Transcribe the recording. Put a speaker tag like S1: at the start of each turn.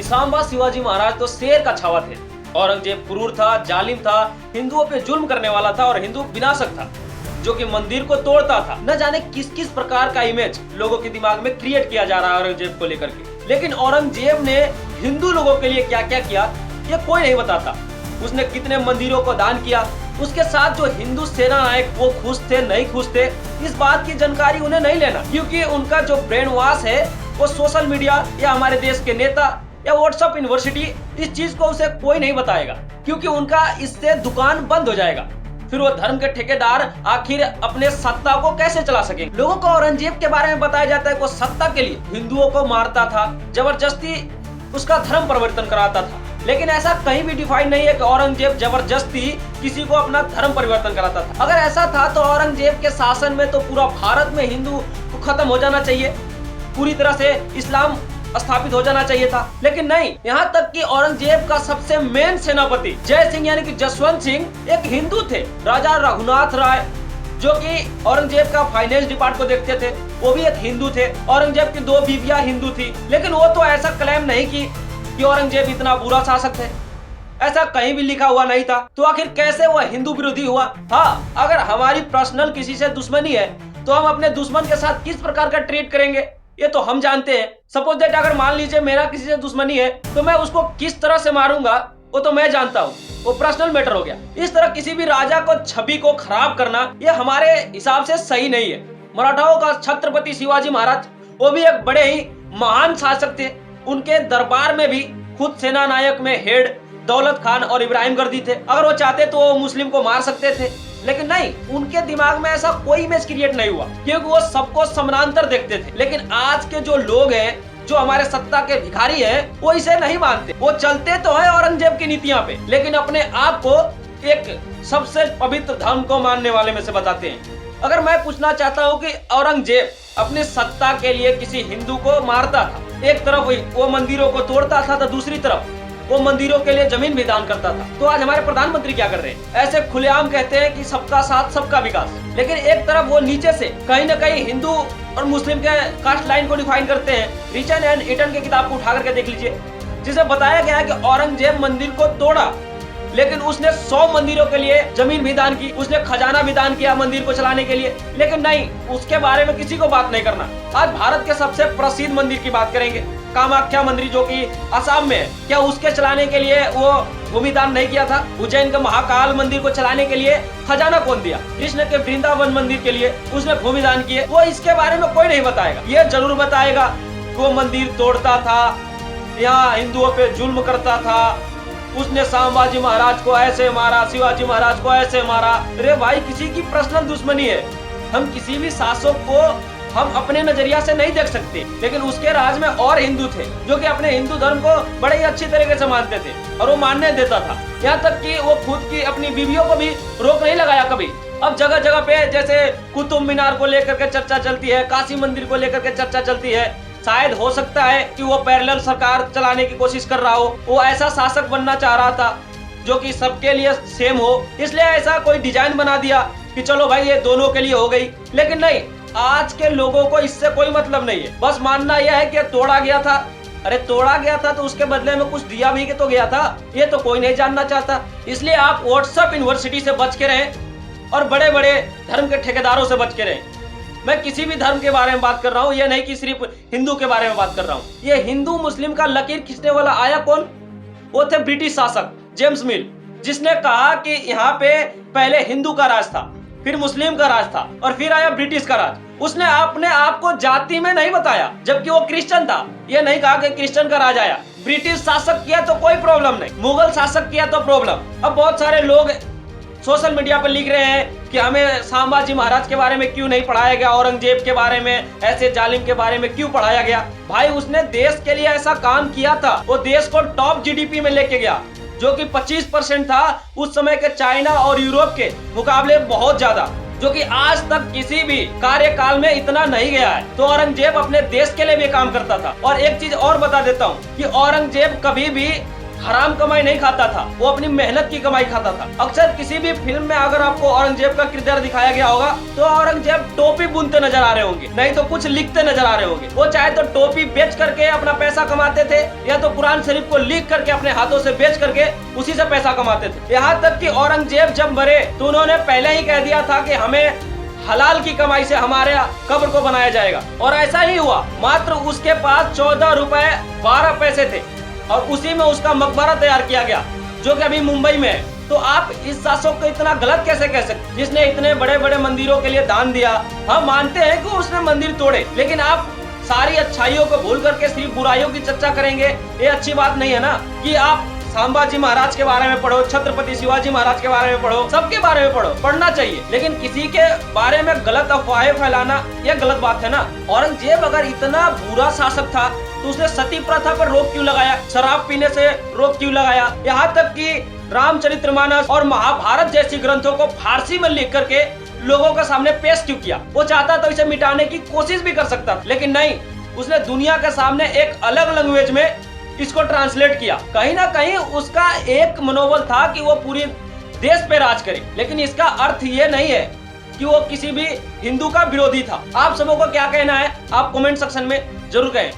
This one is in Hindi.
S1: सांबा शिवाजी महाराज तो शेर का छावा थे। औरंगजेब क्रूर था, जालिम था, हिंदुओं पे जुल्म करने वाला था और हिंदू विनाशक था, जो कि मंदिर को तोड़ता था। न जाने किस किस प्रकार का इमेज लोगों के दिमाग में क्रिएट किया जा रहा है औरंगजेब को लेकर के। लेकिन औरंगजेब ने हिंदू लोगों के लिए क्या क्या किया ये कोई नहीं बताता। उसने कितने मंदिरों को दान किया, उसके साथ जो हिंदू सेना नायक वो खुश थे नहीं खुश थे, इस बात की जानकारी उन्हें नहीं लेना, क्योंकि उनका जो ब्रेन वॉश है वो सोशल मीडिया या हमारे देश के नेता या व्हाट्सएप यूनिवर्सिटी, इस चीज को उसे कोई नहीं बताएगा, क्योंकि उनका इससे दुकान बंद हो जाएगा। फिर वो धर्म के ठेकेदार आखिर अपने सत्ता को कैसे चला सकेंगे। लोगों को औरंगजेब के बारे में बताया जाता है कि वो सत्ता के लिए हिंदुओं को मारता था, जबरदस्ती उसका धर्म परिवर्तन कराता था। लेकिन ऐसा कहीं भी डिफाइन नहीं है कि औरंगजेब जबरदस्ती किसी को अपना धर्म परिवर्तन कराता था। अगर ऐसा था तो औरंगजेब के शासन में तो पूरा भारत में हिंदू को खत्म हो जाना चाहिए, पूरी तरह से इस्लाम स्थापित हो जाना चाहिए था। लेकिन नहीं, यहाँ तक कि औरंगजेब का सबसे मेन सेनापति जय सिंह यानी कि जसवंत सिंह एक हिंदू थे। राजा रघुनाथ राय जो कि औरंगजेब का फाइनेंस डिपार्ट को देखते थे, वो भी एक हिंदू थे। औरंगजेब की 2 बीवियां हिंदू थी, लेकिन वो तो ऐसा क्लेम नहीं की कि औरंगजेब इतना बुरा शासक थे, ऐसा कहीं भी लिखा हुआ नहीं था। तो आखिर कैसे वह हिंदू विरोधी हुआ? हाँ, अगर हमारी पर्सनल किसी से दुश्मनी है तो हम अपने दुश्मन के साथ किस प्रकार का ट्रीट करेंगे ये तो हम जानते हैं। सपोज दैट अगर मान लीजिए मेरा किसी से दुश्मनी है तो मैं उसको किस तरह से मारूंगा वो तो मैं जानता हूँ, वो पर्सनल मैटर हो गया। इस तरह किसी भी राजा को छवि को खराब करना ये हमारे हिसाब से सही नहीं है। मराठाओं का छत्रपति शिवाजी महाराज वो भी एक बड़े ही महान शासक थे। उनके दरबार में भी खुद सेना नायक में हेड दौलत खान और इब्राहिम गर्दी थे। अगर वो चाहते तो वो मुस्लिम को मार सकते थे, लेकिन नहीं, उनके दिमाग में ऐसा कोई इमेज क्रिएट नहीं हुआ, क्योंकि वो सबको समानांतर देखते थे। लेकिन आज के जो लोग हैं, जो हमारे सत्ता के भिखारी हैं, वो इसे नहीं मानते। वो चलते तो है औरंगजेब की नीतियां पे, लेकिन अपने आप को एक सबसे पवित्र धर्म को मानने वाले में से बताते हैं। अगर मैं पूछना चाहता हूँ कि औरंगजेब अपनी सत्ता के लिए किसी हिंदू को मारता था, एक तरफ वो मंदिरों को तोड़ता था तो दूसरी तरफ वो मंदिरों के लिए जमीन भी दान करता था, तो आज हमारे प्रधानमंत्री क्या कर रहे हैं? ऐसे खुलेआम कहते हैं कि सबका साथ सबका विकास, लेकिन एक तरफ वो नीचे से कहीं न कहीं हिंदू और मुस्लिम के कास्ट लाइन को डिफाइन करते हैं। रिचन एंड ईटन की किताब को उठा करके देख लीजिए, जिसे बताया गया है कि औरंगजेब मंदिर को तोड़ा, लेकिन उसने 100 मंदिरों के लिए जमीन भी दान की, उसने खजाना भी दान किया मंदिर को चलाने के लिए। लेकिन नहीं, उसके बारे में किसी को बात नहीं करना। आज भारत के सबसे प्रसिद्ध मंदिर की बात करेंगे, कामाख्या मंदिर जो कि असम में है, क्या उसके चलाने के लिए वो भूमि दान नहीं किया था? उज्जैन के महाकाल मंदिर को चलाने के लिए खजाना कौन दिया? कृष्ण के वृंदावन मंदिर के लिए उसने भूमि दान किए। वो इसके बारे में कोई नहीं बताएगा। ये जरूर बताएगा कि वो मंदिर तोड़ता था, यहाँ हिंदुओं पे जुल्म करता था, उसने संभाजी महाराज को ऐसे मारा, शिवाजी महाराज को ऐसे मारा। अरे भाई, किसी की पर्सनल दुश्मनी है। हम किसी भी शासक को हम अपने नजरिया से नहीं देख सकते, लेकिन उसके राज में और हिंदू थे जो कि अपने हिंदू धर्म को बड़े ही अच्छी तरीके से मानते थे और वो मानने देता था। यहाँ तक कि वो खुद की अपनी बीवियों को भी रोक नहीं लगाया कभी। अब जगह जगह पे जैसे कुतुब मीनार को लेकर के चर्चा चलती है, काशी मंदिर को लेकर के चर्चा चलती है। शायद हो सकता है कि वो पैरेलल सरकार चलाने की कोशिश कर रहा हो, वो ऐसा शासक बनना चाह रहा था जो कि सबके लिए सेम हो, इसलिए ऐसा कोई डिजाइन बना दिया कि चलो भाई ये दोनों के लिए हो गई। लेकिन नहीं, आज के लोगों को इससे कोई मतलब नहीं है। बस मानना यह है कि तोड़ा गया था। अरे तोड़ा गया था तो उसके बदले में कुछ दिया भी तो गया था, ये तो कोई नहीं जानना चाहता। इसलिए आप व्हाट्सएप यूनिवर्सिटी से बच के रहें और बड़े बड़े धर्म के ठेकेदारों से बच के रहें। मैं किसी भी धर्म के बारे में बात कर रहा हूँ, ये नहीं कि सिर्फ हिंदू के बारे में बात कर रहा हूँ। ये हिंदू मुस्लिम का लकीर खींचने वाला आया कौन? वो थे ब्रिटिश शासक जेम्स मिल, जिसने कहा कि यहाँ पे पहले हिंदू का राज था, फिर मुस्लिम का राज था और फिर आया ब्रिटिश का राज। उसने अपने आप को जाति में नहीं बताया, जबकि वो क्रिश्चियन था। ये नहीं कहा कि क्रिश्चियन का राज आया। ब्रिटिश शासक किया तो कोई प्रॉब्लम नहीं, मुगल शासक किया तो प्रॉब्लम। अब बहुत सारे लोग सोशल मीडिया पर लिख रहे हैं कि हमें संभाजी महाराज के बारे में क्यों नहीं पढ़ाया गया, औरंगजेब के बारे में, ऐसे जालिम के बारे में क्यों पढ़ाया गया। भाई, उसने देश के लिए ऐसा काम किया था, वो देश को टॉप जीडीपी में लेके गया, जो कि 25% था उस समय के चाइना और यूरोप के मुकाबले बहुत ज्यादा, जो कि आज तक किसी भी कार्यकाल में इतना नहीं गया है। तो औरंगजेब अपने देश के लिए भी काम करता था। और एक चीज और बता देता हूँ कि औरंगजेब कभी भी हराम कमाई नहीं खाता था, वो अपनी मेहनत की कमाई खाता था। अक्सर किसी भी फिल्म में अगर आपको औरंगजेब का किरदार दिखाया गया होगा तो औरंगजेब टोपी बुनते नजर आ रहे होंगे, नहीं तो कुछ लिखते नजर आ रहे होंगे। वो चाहे तो टोपी बेच करके अपना पैसा कमाते थे या तो कुरान शरीफ को लिख करके अपने हाथों से बेच करके उसी से पैसा कमाते थे। यहाँ तक कि औरंगजेब जब मरे तो उन्होंने पहले ही कह दिया था कि हमें हलाल की कमाई से हमारे कब्र को बनाया जाएगा, और ऐसा ही हुआ। मात्र उसके पास 14 रुपए 12 पैसे थे और उसी में उसका मकबरा तैयार किया गया, जो कि अभी मुंबई में है। तो आप इस शासक को इतना गलत कैसे कह सकते, जिसने इतने बड़े बड़े मंदिरों के लिए दान दिया। हम मानते हैं कि उसने मंदिर तोड़े, लेकिन आप सारी अच्छाइयों को भूल करके सिर्फ बुराइयों की चर्चा करेंगे, ये अच्छी बात नहीं है ना। कि आप संभाजी महाराज के बारे में पढ़ो, छत्रपति शिवाजी महाराज के बारे में पढ़ो, सबके बारे में पढ़ो, पढ़ना चाहिए, लेकिन किसी के बारे में गलत अफवाहें फैलाना यह गलत बात है ना। औरंगजेब अगर इतना बुरा शासक था तो उसने सती प्रथा पर रोक क्यों लगाया, शराब पीने से रोक क्यों लगाया, यहाँ तक कि रामचरितमानस और महाभारत जैसी ग्रंथों को फारसी में लिख करके लोगों के सामने पेश क्यों किया। वो चाहता तो इसे मिटाने की कोशिश भी कर सकता, लेकिन नहीं, उसने दुनिया के सामने एक अलग लैंग्वेज में इसको ट्रांसलेट किया। कहीं ना कहीं उसका एक मनोबल था कि वो पूरी देश पे राज करे, लेकिन इसका अर्थ ये नहीं है कि वो किसी भी हिंदू का विरोधी था। आप सबों को क्या कहना है, आप कमेंट सेक्शन में जरूर कहें।